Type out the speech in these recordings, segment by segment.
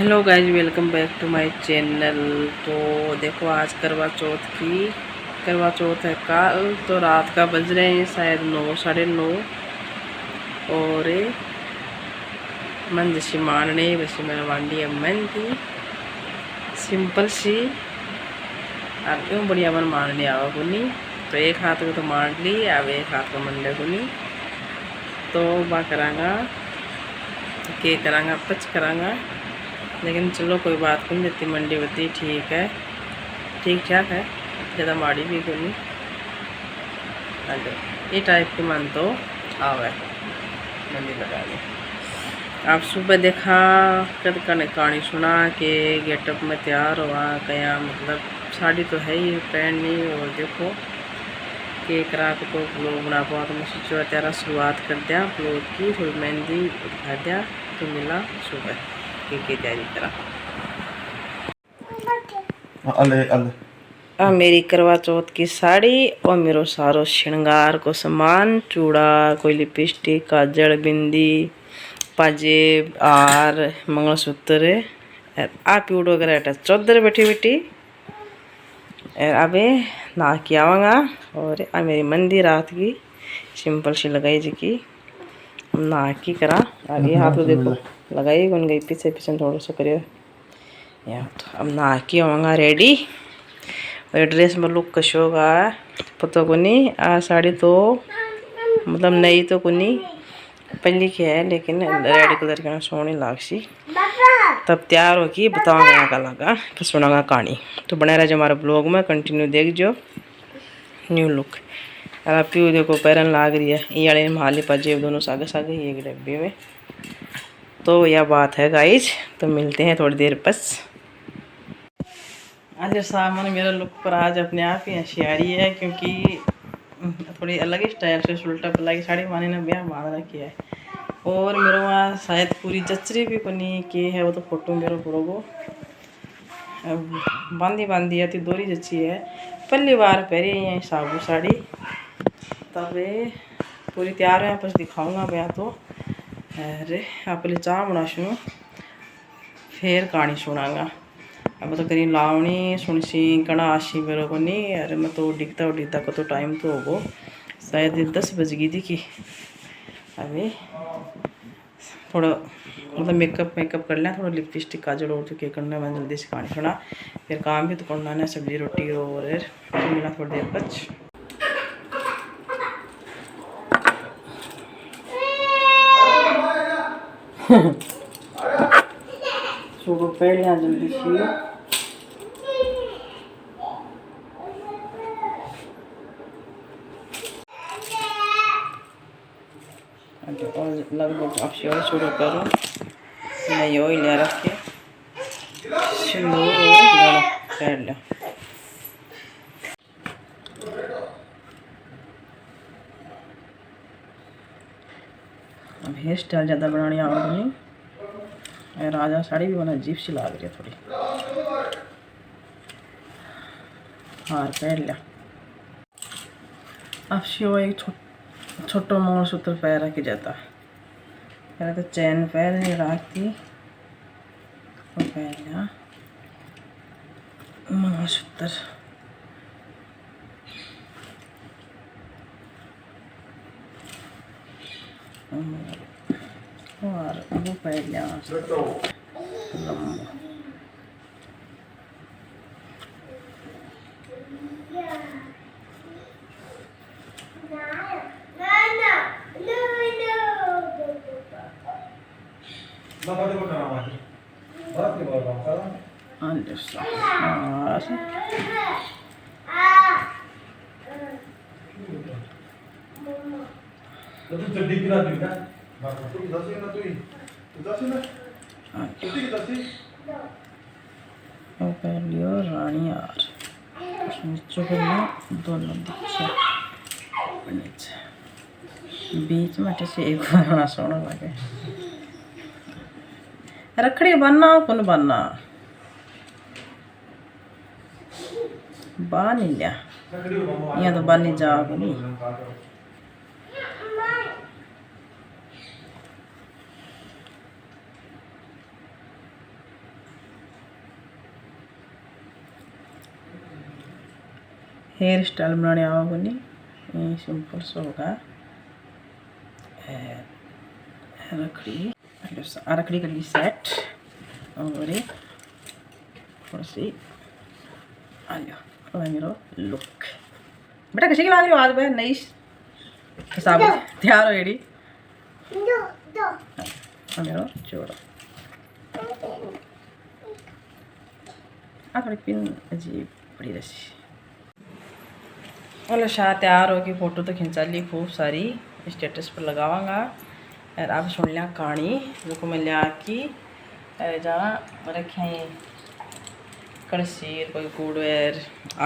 Hello guys, welcome back to my channel. तो देखो, आज करवा चौथ है कल। तो रात का बज रहे हैं शायद 9 साढ़े 9। और मन जैसी मारने वैसे मैंने वांडी है मेहंदी सिंपल सी। अब क्यों बढ़िया मन मारने आवा कुनी। तो एक हाथ को तो मार ली, अब एक हाथ को मन ले कुनी। तो बा करांगा के करांगा पच करांगा। लेकिन चलो कोई बात नहीं, जितनी मंडी होती ठीक है, ठीक ठाक है, ज़्यादा माड़ी भी कोई नहीं। ये टाइप की मन तो आवे मंडी लगा ली। आप सुबह देखा कद कहानी सुना के गेटअप में तैयार हुआ क्या, मतलब साड़ी तो है ही पहननी। और देखो केक रात को ब्लॉग बना पाओ, तो मैं सोचा त्यारा शुरुआत कर दिया ब्लॉग की, थोड़ी मेहंदी उठा दिया। तो मिला सुबह केक की तैयारी करा। मेरी करवा चौथ की साड़ी और मेरो सारो श्रृंगार को सामान, चूड़ा, कोई लिपस्टिक, काजल, बिंदी, पाजेब और मंगलसूत्र। आप यूडो वगैरह चौधर बैठी बैठी अबे ना के आवांगा। और मेरी मंदिर रात की सिंपल सी लगाई जी की ना की करा। अब ये हाथ तो देखो लगाई बन गई, पीछे पीछे थोड़ा सा करियो यार। तो अब ना की आवांगा रेडी। और ड्रेस में लुक कशो का पता को नहीं। आ साड़ी तो मतलब नई तो को नहीं, पहली की है, लेकिन रेड कलर की सोहनी लागसी। तब तैयार हो की बताऊंगा का लगा, फिर सुनाऊंगा कहानी। तो बने रहे जो हमारे ब्लॉग में कंटिन्यू देख जो न्यू लुक। अब प्यू देखो पैरन लाग रही है, ये वाले महाली पाजेब दोनों सागे सागे एक डब्बे में। तो यह बात है गाइज, तो मिलते हैं थोड़ी देर बस। आज सामान मेरा लुक पर आज अपने आप ही हंसी आ रही है, क्योंकि थोड़ी अलग ही स्टाइल से उल्टा पल्ला की साड़ी मानी ने ब्याह बांध रखी है। और मेरे वहाँ शायद पूरी जचरी भी कोनी की है, वो तो फोटो मेरे बड़ोगो बांधी बांधी है, तो दोरी जची है। पहली बार पहरी है साबू साड़ी, तब पूरी तैयार है, बस दिखाऊंगा ब्याह। तो अरे आप पहले चाह बना सुनो, फिर कहानी सुनाऊंगा। अब तो करी लावणी सुनसी कड़ा आशी मेरे को नहीं। अरे मैं तो उडिकता को तो टाइम तो होगो शायद 10 बज गई थी कि। अभी थोड़ा मतलब मेकअप कर लें, थोड़ा लिपस्टिक काजल और तो क्या करना है, मैं जल्दी से कहानी सुना। फिर काम भी तो करना है, सब्जी रोटी और तो मिला थोड़ी देर बच। सुबह पहले लिया जल्दी से। लगभग आप शुरू करो, मैं यो ही ले रखे सिंदूर और कर लिया। अब हेयर स्टाइल ज़्यादा बनानी आवड़ नहीं। राजा साड़ी भी बना अजीब सी लाग रही है थोड़ी। हार पहन लिया। अब शिव एक छोटो मंगलसूत्र पैर रख जाता। पहले तो चैन पैर राखती और पहन लिया मंगलसूत्र। और वो पहन लिया लंबा। रानी यार दोनों बीच में एक बना सोना लगे। रखड़ी बनना कौन बनना बान ही लिया, यहाँ तो बनी जाओगे नहीं। हेयर स्टाइल बनाने आवा कोनी सिंपल सा होगा रखड़ी कर ली सेट और ये थोड़ी सी आ गया मेरा लुक बेटा किसी की लाग रही हो आज में नई हिसाब तैयार हो रेडी मेरा चोड़ा थोड़ी पिन अजीब बड़ी रसी मतलब शाह तैयार होगी फ़ोटो तो खिंचा ली खूब सारी स्टेटस पर लगावांगा और अब सुन लिया कहानी जो मैं लिया कि जहाँ रखें कड़सी कोई गुड़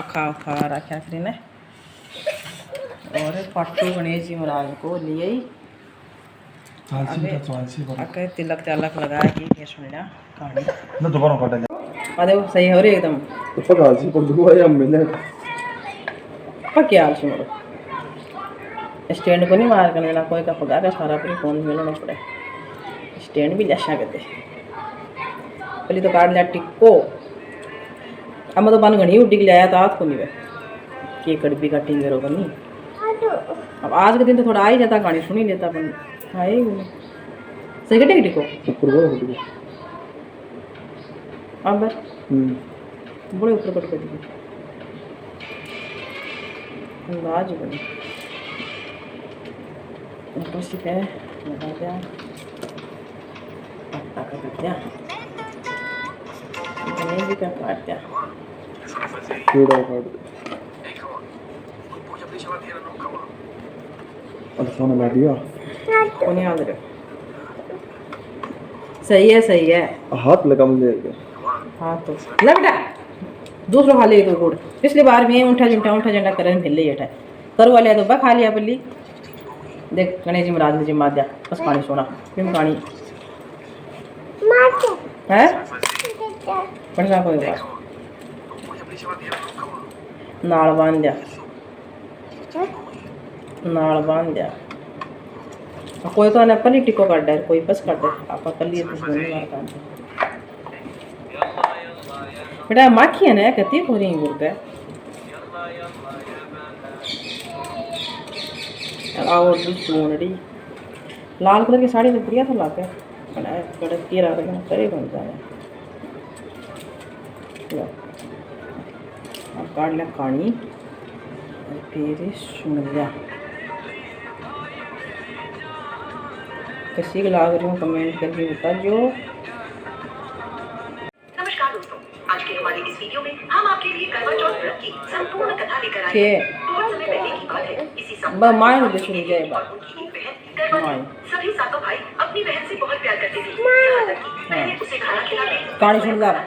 आखा उखा रखा करी ने और पाटू गणेश जी महाराज को लिए आके तिलक तिलक लगा के सुन लिया कहानी दोबारा अरे सही हो रही एकदम क्या मोड़ो स्टैंड को नहीं मार करना कोई का पगा का सारा पूरी फोन मिलना पड़े स्टैंड भी जैसा कहते पहले तो काट लिया टिक्को अब मैं तो बन घनी उड्डी लाया था को नहीं वे के कड़बी का टिंगर होगा नहीं अब आज के दिन तो थोड़ा आ ही जाता कहानी सुन ही लेता अपन आए सही कटे टिक्को अब बड़े ऊपर कट कर अंदाज बनी ऊपर पे लगा दिया पत्ता काट दिया भी का काट दिया पूरा काट अच्छा ना दिया कौन याद रहे सही है हाथ लगा मुझे हाथ तो ले बेटा दूसरा खा ले तो गुड़ पिछली बार में उठा झंडा करन खेल ले है कर वाले तो बा खा लिया पल्ली देख गणेश जी महाराज ने जिम्मा दिया बस पानी सोना फिर पानी है पढ़ना कोई बात नाल बांध दिया कोई तो ना पल्ली टिको काट दे कोई बस काट दे आप पल्ली तो नहीं मार काट बेटा माखी है ना कती हो रही गुड़ और सोनड़ी लाल कलर की साड़ी तो बढ़िया था ला के कड़क की रात में करे बन जाए अब काट लिया कहानी फिर सुन लिया किसी को लाग रही हूँ कमेंट करके बता जो आज के हमारे इस वीडियो में हम आपके लिए करवा चौथ व्रत की संपूर्ण कथा लेकर आए हैं। बहुत समय पहले की बात है। इसी समय उनकी एक बहन करवा सभी सातों भाई अपनी बहन से बहुत प्यार करते थे। यहाँ तक कि पहले उसे खाना खिलाते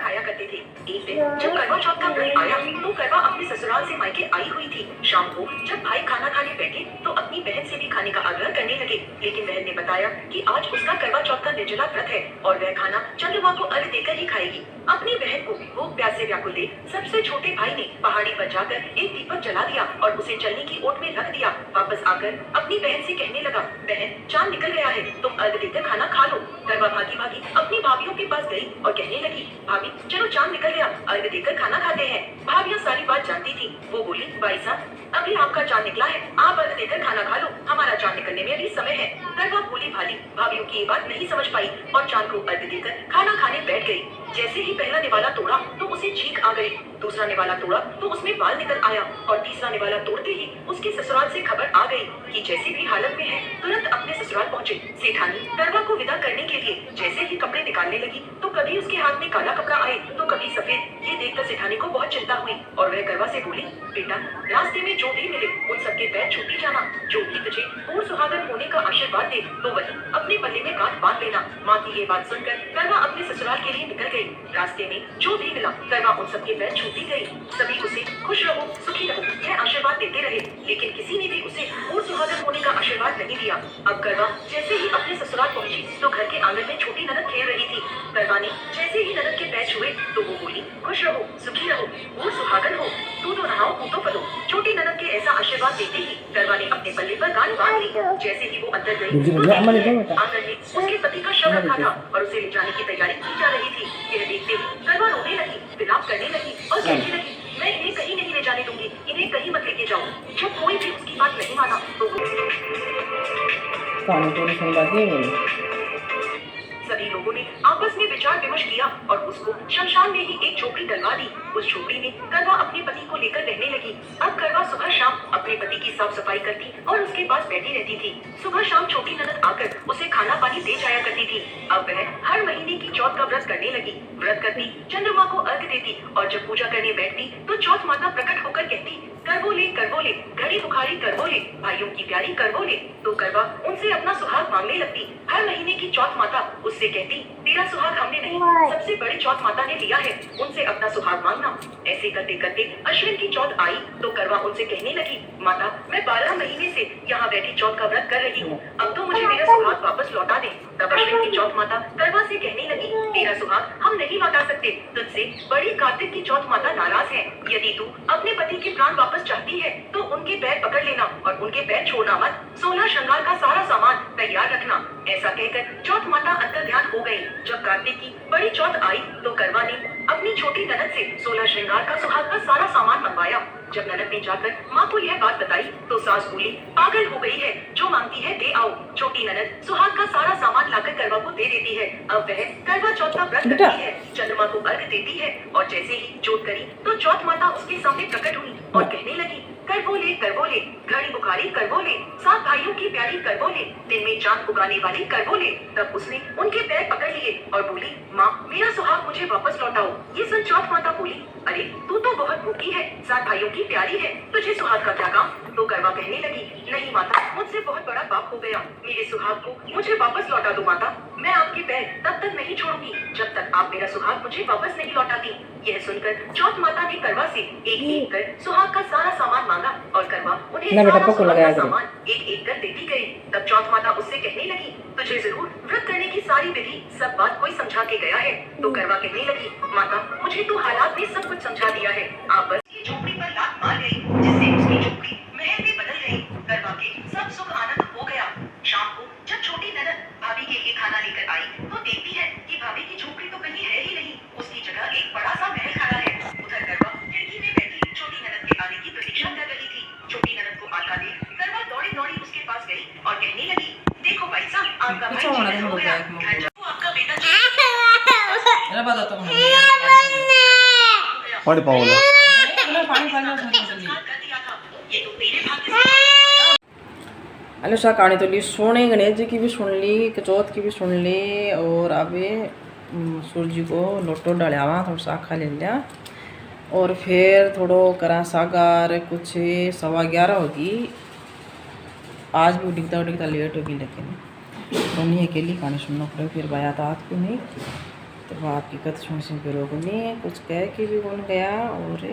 खाया करते थे। एक दिन जब करवा चौथ का व्रत आया तो करवा अपने ससुराल से मायके आई हुई थी। शाम को जब भाई खाना खाने बैठे तो अपनी बहन से भी खाने का आग्रह करने लगे, लेकिन बहन ने बताया कि आज उसका करवा चौथ का निर्जला व्रत है और वह खाना चंद्रमा को अर्घ देकर ही खाएगी। अपनी बहन को भूख प्यास से व्याकुल देख सबसे छोटे भाई ने पहाड़ी पर जाकर एक दीपक जला दिया और उसे चलने की ओट में रख दिया। वापस आकर अपनी बहन से कहने लगा, बहन चांद निकल गया है, तुम अर्घ देकर खाना खा लो। करवा भागी भागी अपनी भाभियों के पास गई और कहने लगी, भाभी चलो चांद निकल गया, अर्घ देकर खाना खाते हैं। भाभियां सारी बात जानती थी। वो बोली, भाई साहब अभी आपका चांद निकला है, आप अर्घ देकर खाना खा लो, हमारा चांद निकलने में अभी समय है। करवा भोली भाली भाभियों की ये बात नहीं समझ पाई और चांद को अर्घ देकर खाना खाने बैठ गई। जैसे ही पहला निवाला तोड़ा तो उसे छींक आ गई, दूसरा निवाला तोड़ा तो उसमें बाल निकल आया और तीसरा निवाला तोड़ते ही उसके ससुराल से खबर आ गई कि जैसी भी हालत में है तुरंत अपने ससुराल पहुंचे। सेठानी करवा को विदा करने के लिए जैसे ही कपड़े निकालने लगी तो कभी उसके हाथ में काला कपड़ा आए तो कभी सफेद। ये देखकर सेठानी को बहुत चिंता हुई और वह करवा से बोली, बेटा रास्ते में जो भी मिले उन सबके पैर छूती जाना, जो भी तुझे पूर्ण सुहागन होने का आशीर्वाद दे तो वही अपने पल्ले में गांठ बांध लेना। माँ की ये बात सुनकर करवा अपने ससुराल के लिए निकल गई। रास्ते में जो भी मिला करवा उन सबके पैर छूती गई। सभी उसे खुश रहो सुखी रहो यह आशीर्वाद देते रहे, लेकिन किसी ने भी उसे पूर्ण सुहागन होने का आशीर्वाद नहीं दिया। अब करवा जैसे ही अपने ससुराल पहुंची तो घर के आंगन में छोटी ननद खेल रही थी। करवा ने जैसे ही ननद के पैर छुए तो वो बोली, खुश रहो सुखी रहो पूर्ण सुहागन हो, दूधो नहाओ पूतो फलो। छोटी ननद के ऐसा आशीर्वाद देते ही करवा ने अपने पल्ले पर गांठ बांध ली। जैसे ही वो अंदर गई आंगन में उसके पति का शव रखा था और उसे ले जाने की तैयारी की जा रही थी। यह देखते ही करवा रोने लगी, विलाप करने लगी और कहने लगी, मैं इन्हें कहीं नहीं ले जाने दूंगी, इन्हें कहीं मत लेके जाओ। जब कोई भी उसकी बात नहीं माना तो पानी पूरी संगाती है। सभी लोगों ने आपस में विचार विमर्श किया और उसको शमशान में ही एक झोपड़ी डलवा दी। उस झोपड़ी में करवा अपने पति को लेकर रहने लगी। अब करवा सुबह शाम अपने पति की साफ सफाई करती और उसके पास बैठी रहती थी। सुबह शाम छोटी ननद आकर उसे खाना पानी दे जाया करती थी। अब वह हर महीने की चौथ का व्रत करने लगी। व्रत करती, चंद्रमा को अर्घ देती और जब पूजा करने बैठती तो चौथ माता प्रकट होकर कहती, करवोले घड़ी बुखारी करवोले, भाइयों की प्यारी करवोले। तो करवा उनसे अपना सुहाग मांगने लगती। हर महीने की चौथ माता उससे कहती, तेरा सुहाग हमने नहीं, सबसे बड़ी चौथ माता ने लिया है, उनसे अपना सुहाग मांगना। ऐसे करते करते अश्विन की चौथ आई तो करवा उनसे कहने लगी, माता मैं 12 महीने से यहाँ बैठी चौथ का व्रत कर रही हूँ, अब तो मुझे मेरा सुहाग वापस लौटा दे। तब अश्विन की चौथ माता करवा से कहने लगी, तेरा सुहाग हम नहीं लौटा सकते, तुझसे बड़ी कार्तिक की चौथ माता नाराज है। यदि तू अपने पति के प्राण वापस चाहती है तो उनके पैर पकड़ लेना और उनके पैर छोड़ना मत। 16 श्रृंगार का सारा सामान तैयार रखना। ऐसा कहकर चौथ माता अंतर्ध्यान हो गई। जब कार्तिक की बड़ी चौथ आई तो करवा ने अपनी छोटी ननद से 16 श्रृंगार का सुहाग का सारा सामान मंगवाया। जब ननद ने जाकर माँ को यह बात बताई तो सास बोली, पागल हो गई है, जो मांगती है दे आओ। छोटी ननद सुहाग का सारा सामान लाकर करवा को दे देती है। अब वह करवा चौथ का व्रत करती है, चंद्रमा को अर्घ देती है और जैसे ही जोत करी तो चौथ माता उसके सामने प्रकट हुई और कहने लगी, करवोले घड़ी बुखारी करवोले, 7 भाइयों की प्यारी करवोले, दिन में चांद उगाने वाली करवोले। तब उसने उनके पैर पकड़ लिए और बोली, माँ मेरा सुहाग मुझे वापस लौटाओ। ये सुन चौथ माता बोली, अरे तू तो बहुत भूखी है, 7 भाइयों की प्यारी है, तुझे सुहाग का क्या काम। तो करवा कहने लगी, नहीं माता, मुझसे बहुत बड़ा पाप हो गया, मेरे सुहाग को मुझे वापस लौटा दो माता। मैं आपके पैर तब तक नहीं छोड़ूंगी जब तक आप मेरा सुहाग मुझे वापस नहीं लौटाती। यह सुनकर चौथ माता ने करवा से एक कर सुहाग का सारा सामान मांगा और करवा उन्हें सारा सुहाग का सामान एक कर देती गई। तब चौथ माता उससे कहने लगी, तुझे जरूर व्रत करने की सारी विधि सब बात कोई समझा के गया है। तो करवा कहने लगी, माता मुझे तो हालात ने सब कुछ समझा दिया है, आप बस ये झोपड़ी पर लात मार गई जिससे उसकी झोपड़ी महल में बदल गई। करवा के सब सुख आनंद हो गया। शाम को जब छोटी ननद भाभी के लिए खाना लेकर आई तो देखती है कि भाभी की झोपड़ी तो कहीं है ही नहीं, उसकी जगह एक बड़ा सा महल खड़ा है। उधर करवा खिड़की में बैठी छोटी ननद के आने की प्रतीक्षा कर रही थी। छोटी ननद को आता देख करवा दौड़ी उसके पास गई और कहने लगी, देखो भाई साहब, आपका भाई जीवित हो गया, घर जाओ, आपका बेटा पानी पाओला अनुषा कहानी तो ली सोने, गणेश जी की भी सुन ली, चौथ की भी सुन ली और अभी सूरज जी को लोटो डालियावा थोड़ा सा खा ले लिया और फिर थोड़ो करा सागार कुछ 11:15 होगी। आज भी उड़ीता लेट होगी लेकिन सोनी अकेली कहानी सुनना पड़े, फिर बाया था आज को नहीं तो बाप की कथ सुन फिर लोगों ने कुछ कह के भी कौन गया और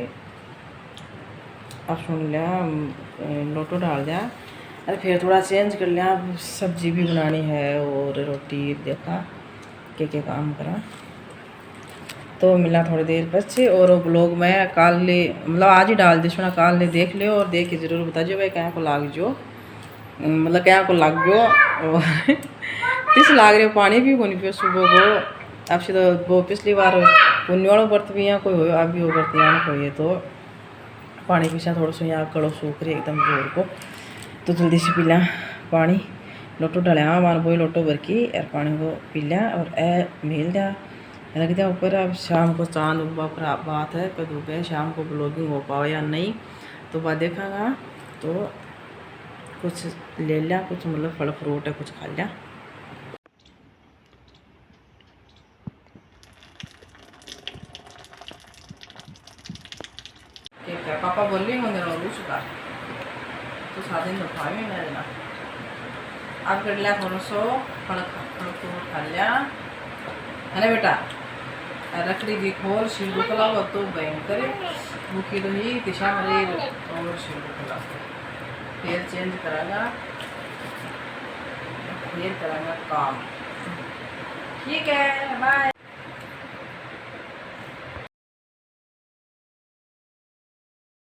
अब सुन लिया लोटो डाल दिया। अरे फिर थोड़ा चेंज कर लिया, सब्जी भी बनानी है और रोटी देखा क्या काम करा तो मिला थोड़ी देर बच्चे। और वो ब्लॉग में काल ले मतलब आज ही डाल दी सुना, काल ले देख लियो और देख के ज़रूर बता जो भाई क्या को लाग जो मतलब क्या को लग गयो और किस लाग रहे पानी भी कोनी पियो सुबह को। अब से तो वो पिछली बार पुण्य वालों बर्त भी यहाँ कोई हो आप भी हो बर्त यहाँ कोई है तो पानी पीछा थोड़ा सा यहाँ कड़ो सूख रही एकदम जोर को तो जल्दी से पी लिया पानी। लोटो डालिया मान बोई लोटो भर की और पानी को पी लिया और मेल दिया रख दिया ऊपर। अब शाम को चांद उगवा पर बात है कद उगे, शाम को ब्लॉगिंग हो पाओ या नहीं तो बात देखागा। तो कुछ ले लिया, कुछ मतलब फल फ्रूट है कुछ खा लिया। ठीक है पापा बोल रही हूँ दूसरा तो सादे में खा भी नहीं देना। अब कर लिया थोड़ा सो फल फ्रूट खा लिया है ना बेटा। रखड़ी दी खोल शिव दुखला वो तो भयंकर भूखी रही दिशा मरी और शिव दुखला फिर चेंज करागा, फिर करागा काम। ठीक है बाय।